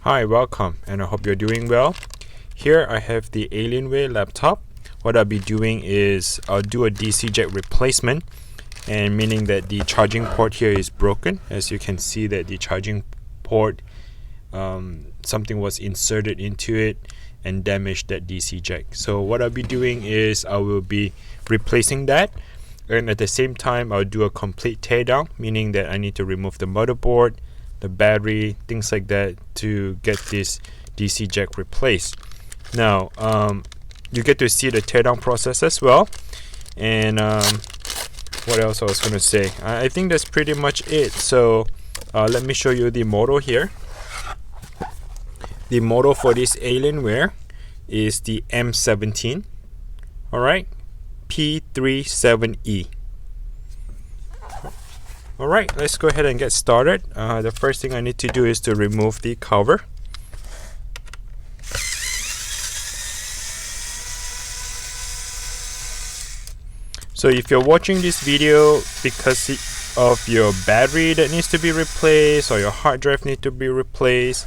Hi, welcome, and I hope you're doing well. Here I have the Alienware laptop. What I'll be doing is I'll do a DC jack replacement, and meaning that the charging port here is broken. As you can see that the charging port, something was inserted into it and damaged that DC jack. So what I'll be doing is I will be replacing that, and at the same time I'll do a complete teardown, meaning that I need to remove the motherboard, the battery, things like that to get this DC jack replaced. Now you get to see the teardown process as well. And what else I was going to say, I think that's pretty much it. So let me show you the model here. The model for this Alienware is the M17, alright, P37E. Alright, let's go ahead and get started. The first thing I need to do is to remove the cover. So if you're watching this video because of your battery that needs to be replaced, or your hard drive needs to be replaced,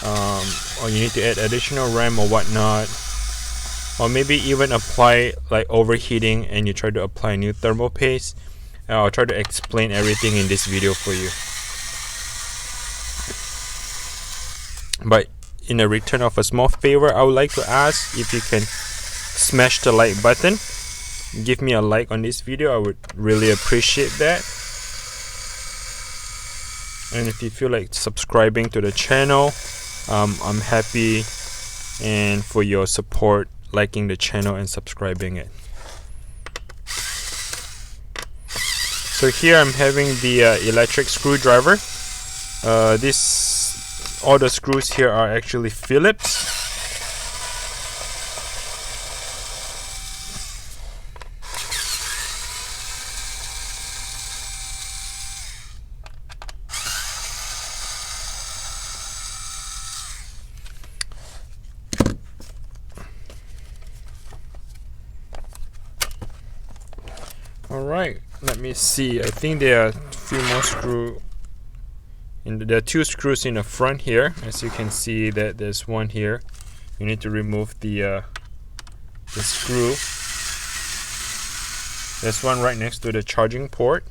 or you need to add additional RAM or whatnot, or maybe even apply like overheating and you try to apply new thermal paste, I'll try to explain everything in this video for you. But in a return of a small favor, I would like to ask if you can smash the like button. Give me a like on this video, I would really appreciate that. And if you feel like subscribing to the channel, I'm happy and for your support, liking the channel and subscribing it. So here I'm having the electric screwdriver. All the screws here are actually Phillips. Alright, let me see. I think there are a few more screws. There are two screws in the front here. As you can see, that there's one here. You need to remove the screw. There's one right next to the charging port.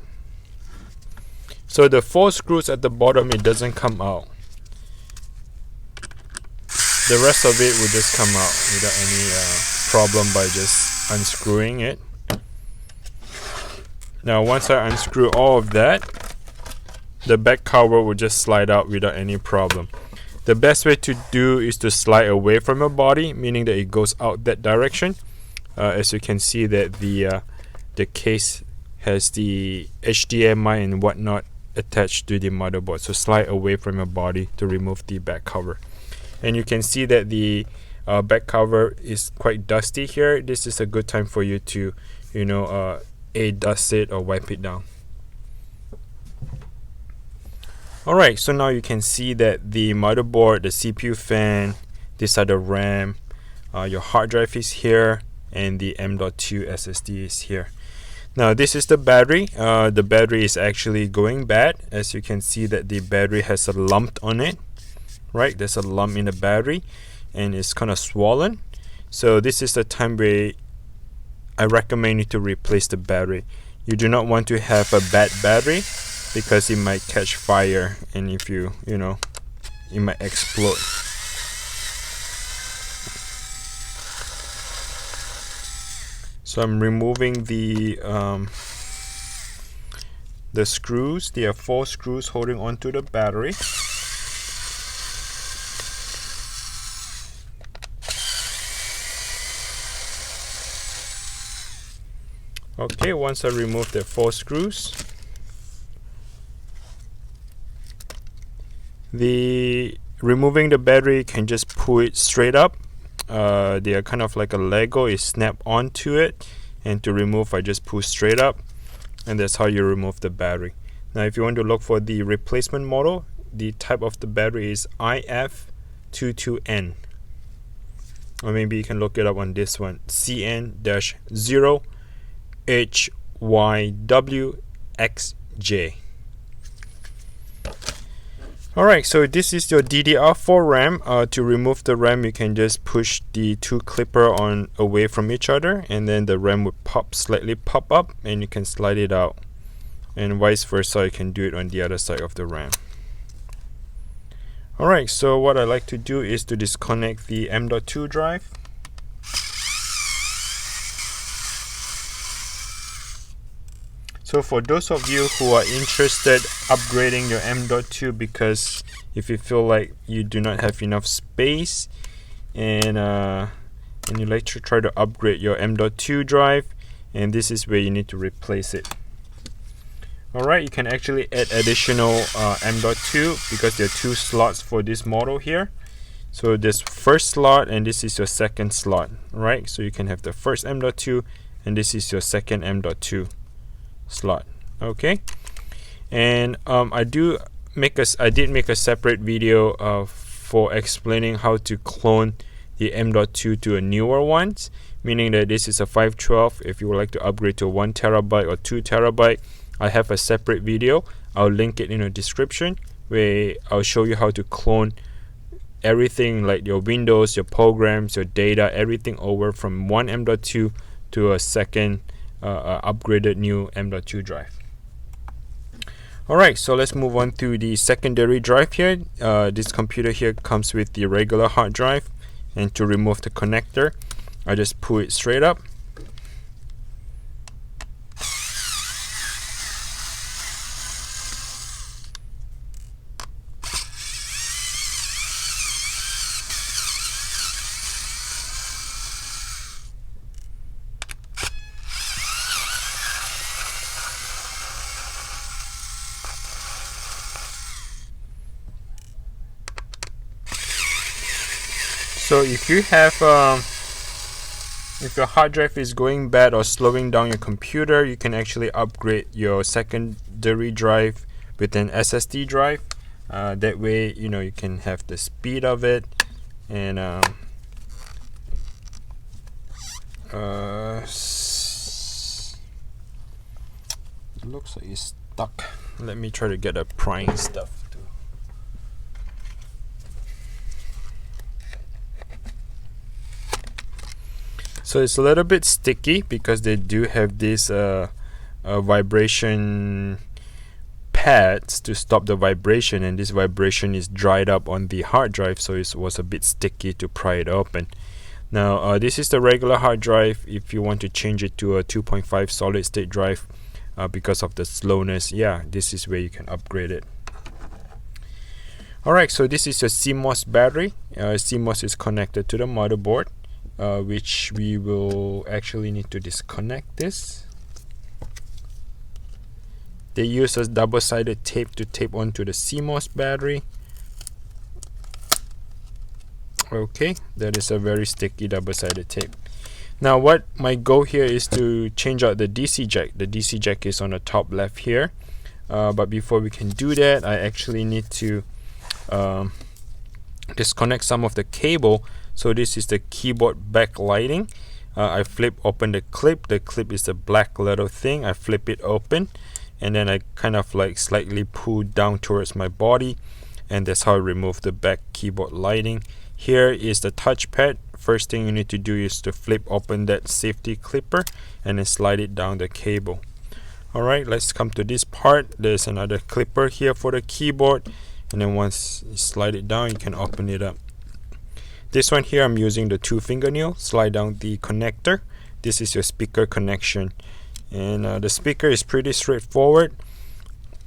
So the 4 screws at the bottom, it doesn't come out. The rest of it will just come out without any problem by just unscrewing it. Now once I unscrew all of that, the back cover will just slide out without any problem. The best way to do is to slide away from your body, meaning that it goes out that direction. As you can see that the case has the HDMI and whatnot attached to the motherboard. So slide away from your body to remove the back cover. And you can see that the back cover is quite dusty here. This is a good time for you to, dust it or wipe it down. Alright, so now you can see that the motherboard, the CPU fan, these are the RAM, your hard drive is here, and the M.2 SSD is here. Now this is the battery. The battery is actually going bad. As you can see that the battery has a lump on it. Right, there's a lump in the battery and it's kind of swollen. So this is the time where I recommend you to replace the battery. You do not want to have a bad battery because it might catch fire, and if it might explode. So I'm removing the screws. There are 4 screws holding onto the battery. Okay, once I remove the 4 screws, removing the battery can just pull it straight up. They are kind of like a Lego. It snap onto it, and to remove I just pull straight up, and that's how you remove the battery. Now if you want to look for the replacement model, the type of the battery is IF22N, or maybe you can look it up on this one, CN-0 HYWXJ. Alright, so this is your DDR4 RAM. To remove the RAM, you can just push the two clipper on away from each other, and then the RAM would slightly pop up, and you can slide it out. And vice versa, you can do it on the other side of the RAM. Alright, so what I like to do is to disconnect the M.2 drive. So for those of you who are interested upgrading your M.2, because if you feel like you do not have enough space and you like to try to upgrade your M.2 drive, and this is where you need to replace it. Alright, you can actually add additional M.2 because there are two slots for this model here. So this first slot and this is your second slot. Alright, so you can have the first M.2 and this is your second M.2 slot. Okay, and I did make a separate video for explaining how to clone the M.2 to a newer ones, meaning that this is a 512. If you would like to upgrade to 1 terabyte or 2 terabyte, I have a separate video. I'll link it in the description where I'll show you how to clone everything, like your Windows, your programs, your data, everything over from one M.2 to a second upgraded new M.2 drive. Alright, so let's move on to the secondary drive here. This computer here comes with the regular hard drive, and to remove the connector, I just pull it straight up. So if you have if your hard drive is going bad or slowing down your computer, you can actually upgrade your secondary drive with an SSD drive. That way, you know, you can have the speed of it, and it looks like it's stuck. Let me try to get a prying stuff. So it's a little bit sticky because they do have this vibration pads to stop the vibration, and this vibration is dried up on the hard drive, so it was a bit sticky to pry it open. Now this is the regular hard drive. If you want to change it to a 2.5 solid state drive because of the slowness, yeah, this is where you can upgrade it. Alright, so this is a CMOS battery. CMOS is connected to the motherboard, which we will actually need to disconnect this. They use a double-sided tape to tape onto the CMOS battery. Okay, that is a very sticky double-sided tape. Now what my goal here is to change out the DC jack. The DC jack is on the top left here, but before we can do that, I actually need to disconnect some of the cable. So this is the keyboard backlighting. I flip open the clip. The clip is a black little thing. I flip it open, and then I kind of like slightly pull down towards my body, and that's how I remove the back keyboard lighting. Here is the touchpad. First thing you need to do is to flip open that safety clipper and then slide it down the cable. Alright, let's come to this part. There's another clipper here for the keyboard, and then once you slide it down, you can open it up. This one here, I'm using the 2 fingernail. Slide down the connector. This is your speaker connection, and the speaker is pretty straightforward.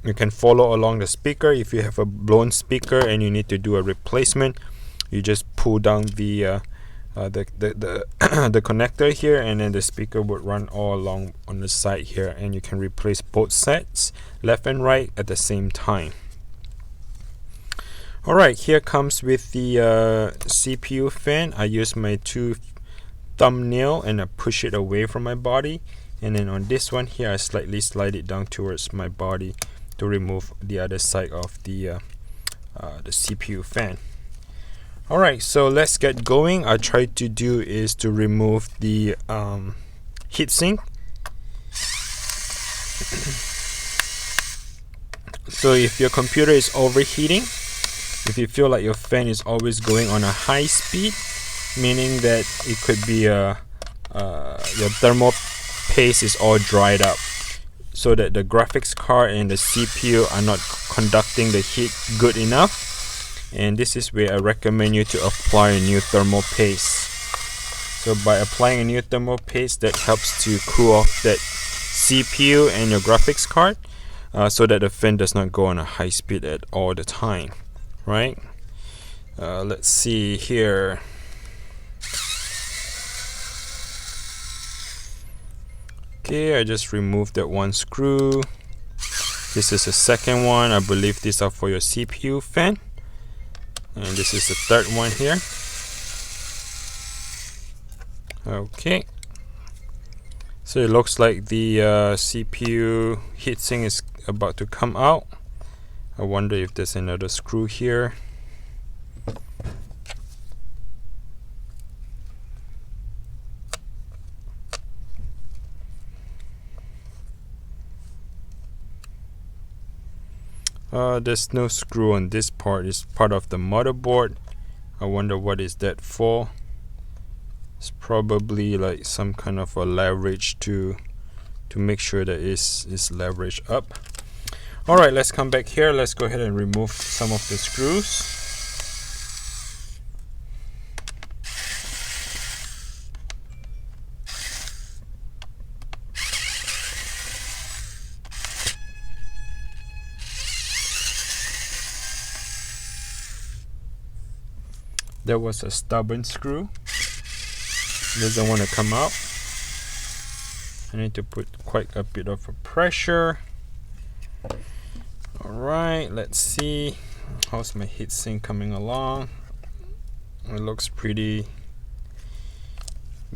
You can follow along the speaker. If you have a blown speaker and you need to do a replacement, you just pull down the connector here, and then the speaker would run all along on the side here, and you can replace both sets, left and right, at the same time. Alright, here comes with the CPU fan. I use my 2 thumbnail and I push it away from my body, and then on this one here I slightly slide it down towards my body to remove the other side of the CPU fan. Alright, so let's get going. I try to do is to remove the heatsink. So if your computer is overheating, If you feel like your fan is always going on a high speed, meaning that it could be your thermal paste is all dried up, so that the graphics card and the CPU are not conducting the heat good enough. And this is where I recommend you to apply a new thermal paste. So by applying a new thermal paste, that helps to cool off that CPU and your graphics card, so that the fan does not go on a high speed at all the time, right? Let's see here. Okay, I just removed that one screw. This is the second one. I believe these are for your CPU fan, and this is the third one here. Okay, so it looks like the CPU heatsink is about to come out. I wonder if there's another screw here. There's no screw on this part. It's part of the motherboard. I wonder what is that for. It's probably like some kind of a leverage to make sure that it's leveraged up. Alright, let's come back here. Let's go ahead and remove some of the screws. There was a stubborn screw. Doesn't want to come out. I need to put quite a bit of a pressure. Alright, let's see. How's my heatsink coming along? It looks pretty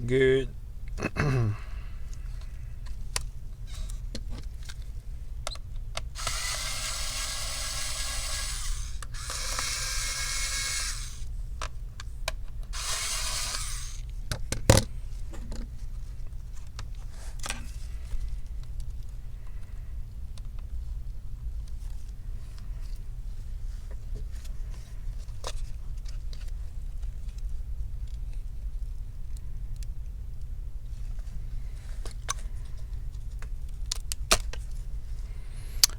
good.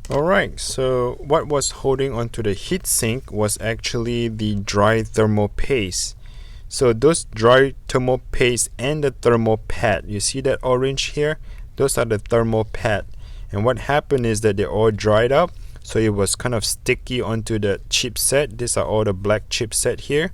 Alright, so what was holding onto the heatsink was actually the dry thermal paste. So those dry thermal paste and the thermal pad, you see that orange here? Those are the thermal pad. And what happened is that they all dried up, so it was kind of sticky onto the chipset. These are all the black chipset here.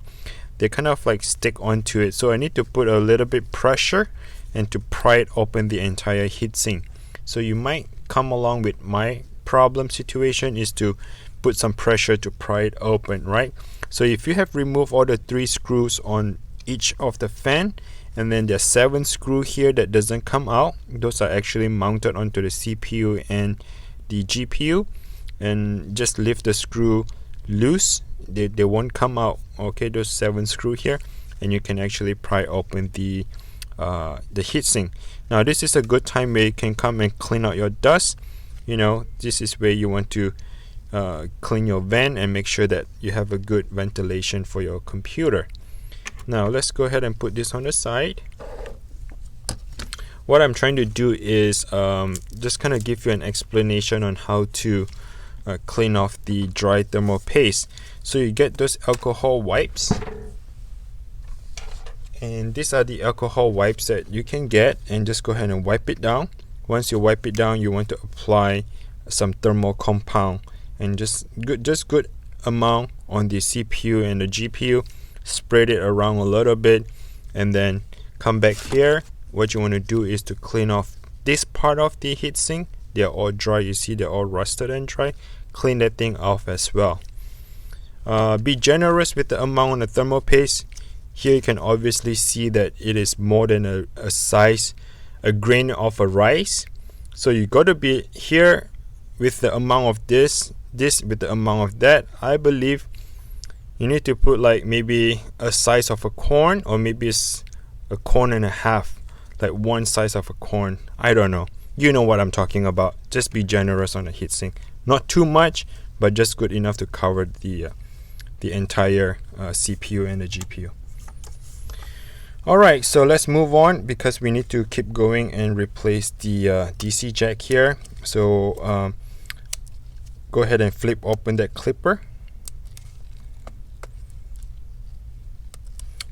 They kind of like stick onto it. So I need to put a little bit pressure and to pry it open the entire heatsink. So you might come along with my problem situation is to put some pressure to pry it open, right? So if you have removed all the 3 screws on each of the fan, and then there's 7 screw here that doesn't come out, those are actually mounted onto the CPU and the GPU, and just lift the screw loose, they won't come out. Okay, those 7 screw here, and you can actually pry open the heatsink. Now this is a good time where you can come and clean out your dust. You know, this is where you want to clean your vent and make sure that you have a good ventilation for your computer. Now let's go ahead and put this on the side. What I'm trying to do is just kind of give you an explanation on how to clean off the dry thermal paste. So you get those alcohol wipes, and these are the alcohol wipes that you can get, and just go ahead and wipe it down. Once you wipe it down, you want to apply some thermal compound, and just good amount on the CPU and the GPU. Spread it around a little bit, and then come back here. What you want to do is to clean off this part of the heatsink. They are all dry. You see they're all rusted and dry. Clean that thing off as well. Be generous with the amount on the thermal paste. Here you can obviously see that it is more than a grain of a rice. So you got to be here with the amount of this with the amount of that. I believe you need to put like maybe a size of a corn, or maybe it's a corn and a half, like one size of a corn. I don't know. You know what I'm talking about. Just be generous on the heatsink. Not too much, but just good enough to cover the the entire CPU and the GPU. Alright, so let's move on because we need to keep going and replace the DC jack here. So go ahead and flip open that clipper.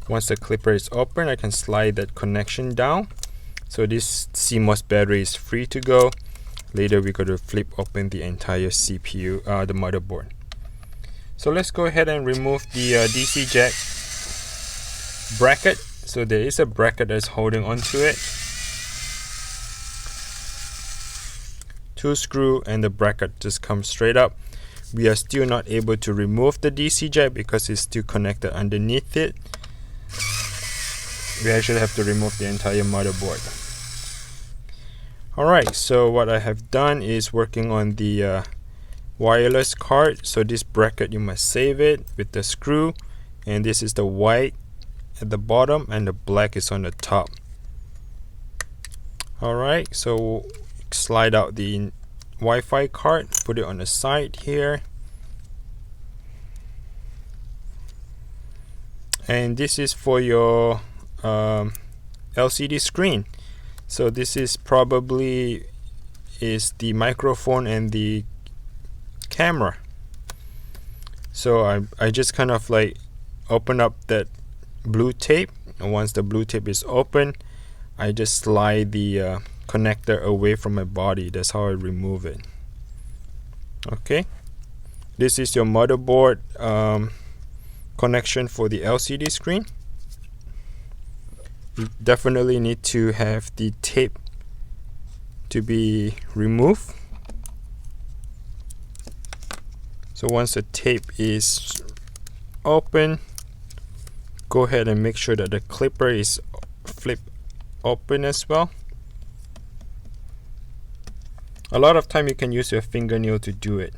Once the clipper is open, I can slide that connection down. So this CMOS battery is free to go. Later we're going to flip open the entire CPU, the motherboard. So let's go ahead and remove the DC jack bracket. So there is a bracket that's holding onto it. 2 screws and the bracket just comes straight up. We are still not able to remove the DC jack because it's still connected underneath it. We actually have to remove the entire motherboard. Alright, so what I have done is working on the wireless card. So this bracket, you must save it with the screw, and this is the white at the bottom and the black is on the top. Alright, so slide out the Wi-Fi card, put it on the side here, and this is for your LCD screen. So this is probably the microphone and the camera. So I just kind of like open up that blue tape, and once the blue tape is open, I just slide the connector away from my body. That's how I remove it. Okay, this is your motherboard connection for the LCD screen. You definitely need to have the tape to be removed. So once the tape is open, go ahead and make sure that the clipper is flipped open as well. A lot of time you can use your fingernail to do it.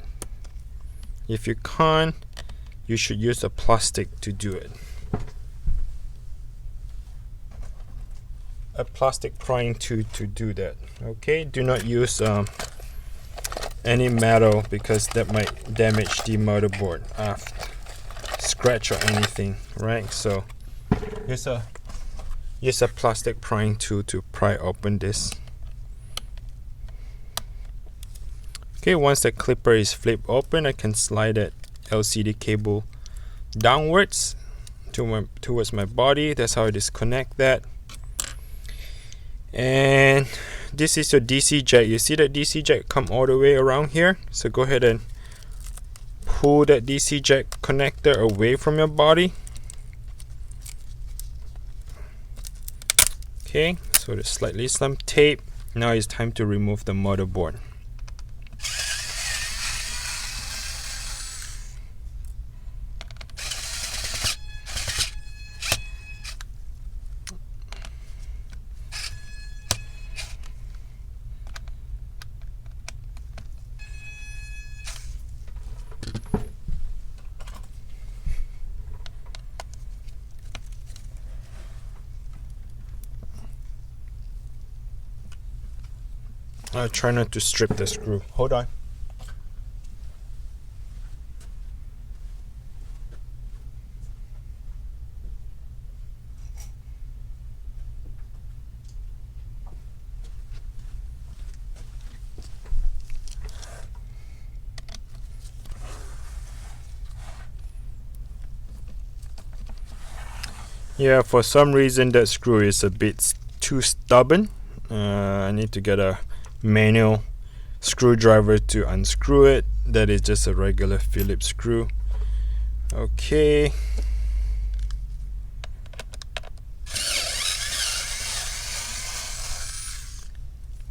If you can't, you should use a plastic to do it. A plastic prying tool to do that. Okay, do not use any metal because that might damage the motherboard, scratch or anything, right? So use a plastic prying tool to pry open this. Okay, once the clipper is flipped open, I can slide that LCD cable downwards towards my body. That's how I disconnect that. And this is your DC jack. You see that DC jack come all the way around here, so go ahead and pull that DC jack connector away from your body. Okay, so there's slightly some tape. Now it's time to remove the motherboard. I'll try not to strip the screw. Hold on. Yeah, for some reason that screw is a bit too stubborn. I need to get a manual screwdriver to unscrew it. That is just a regular Phillips screw. Okay.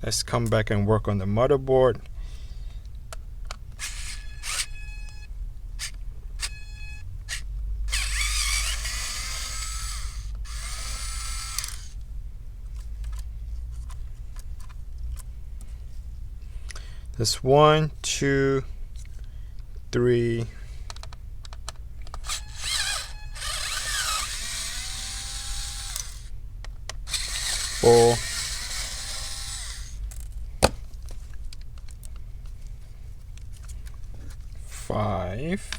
Let's come back and work on the motherboard. That's 1, 2, 3, 4, 5,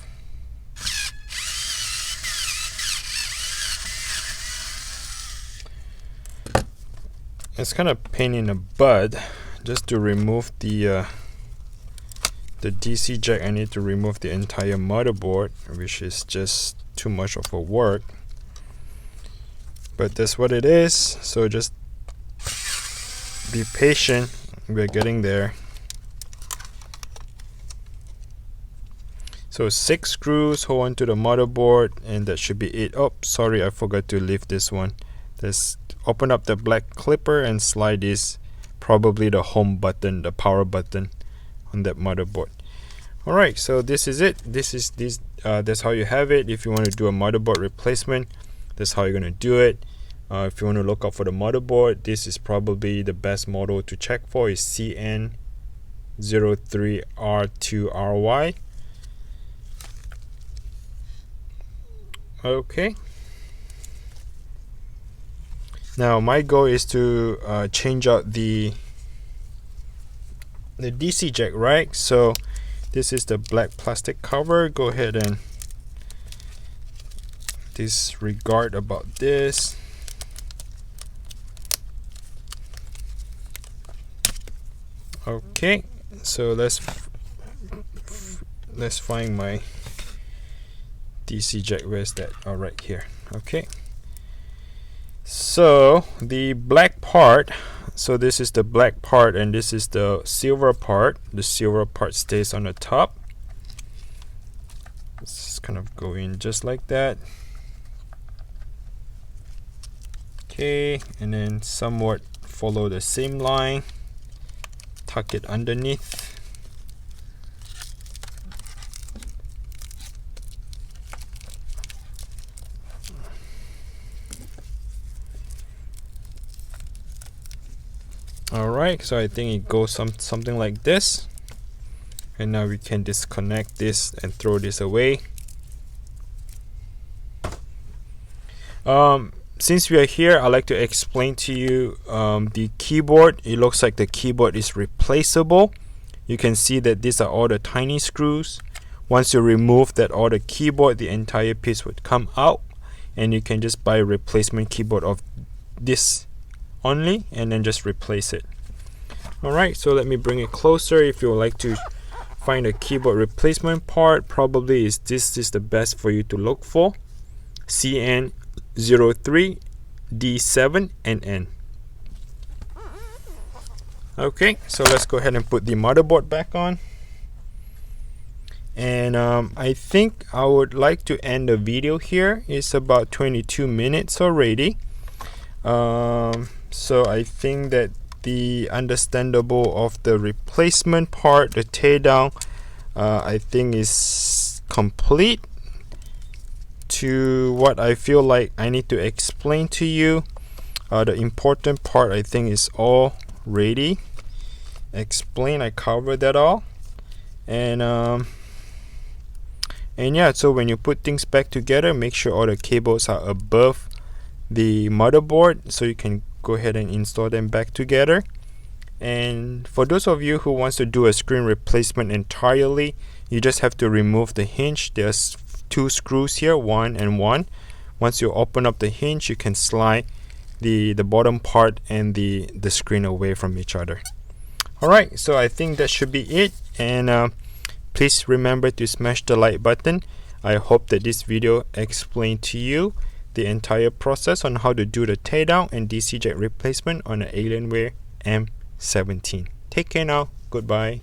It's kind of pain in the butt just to remove the DC jack. I need to remove the entire motherboard, which is just too much of a work, but that's what it is. So just be patient, we're getting there. So 6 screws hold on to the motherboard, and that should be it. Oh, sorry, I forgot to lift this one. Just open up the black clipper and slide this, probably the home button, the power button on that motherboard. Alright, so this is it. That's how you have it. If you want to do a motherboard replacement, that's how you're going to do it. If you want to look out for the motherboard, this is probably the best model to check for, is CN03R2RY. Okay. Now my goal is to change out the DC jack, right? So this is the black plastic cover. Go ahead and disregard about this. Okay, so let's find my DC jack. Where's that? Oh, right here. Okay, so the black part, so this is the black part and this is the silver part. The silver part stays on the top. Let's kind of go in just like that. Okay, and then somewhat follow the same line, tuck it underneath. Alright, so I think it goes something like this. And now we can disconnect this and throw this away. Since we are here, I'd like to explain to you the keyboard. It looks like the keyboard is replaceable. You can see that these are all the tiny screws. Once you remove that, all the keyboard, the entire piece would come out, and you can just buy a replacement keyboard of this only and then just replace it. Alright, so let me bring it closer. If you would like to find a keyboard replacement part, probably this is the best for you to look for. CN03D7NN. Okay, so let's go ahead and put the motherboard back on. And I think I would like to end the video here. It's about 22 minutes already. So I think that the understandable of the replacement part, the teardown, I think is complete to what I feel like I need to explain to you. The important part I think is all ready explained. I covered that all, and yeah, so when you put things back together, make sure all the cables are above the motherboard so you can go ahead and install them back together. And for those of you who wants to do a screen replacement entirely, you just have to remove the hinge. There's 2 screws here, 1 and 1. Once you open up the hinge, you can slide the bottom part and the screen away from each other. Alright, so I think that should be it, and please remember to smash the like button. I hope that this video explained to you the entire process on how to do the teardown and DC jack replacement on an Alienware M17. Take care now. Goodbye.